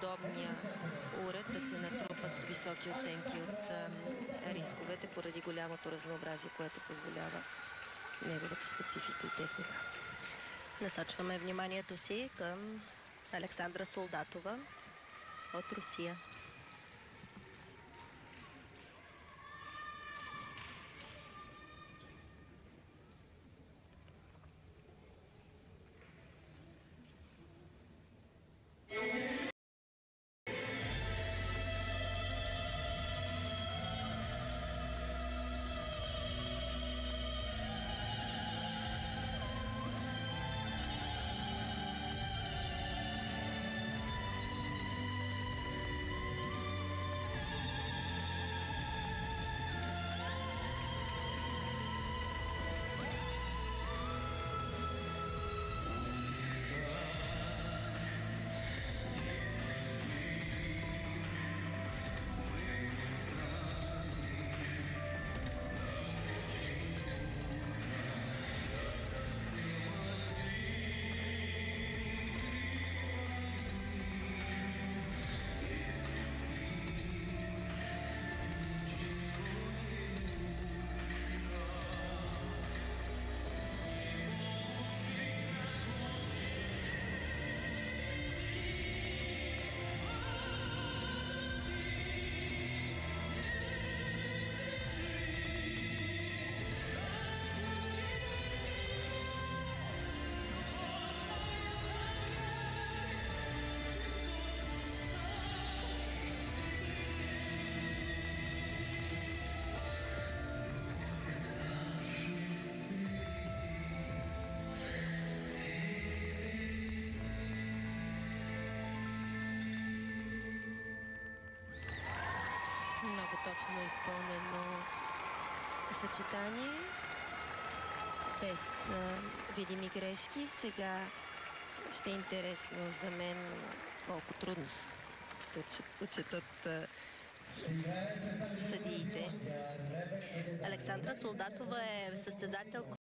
подобния уред да се натрупат високи оценки от рисковете поради голямото разнообразие, което позволява неговата специфика и техника. Насочваме вниманието си към Александра Солдатова от Русия. Точно изпълнено съчетание, без видими грешки. Сега ще е интересно за мен колко трудно ще отчетат съдиите. Александра Солдатова е състезателка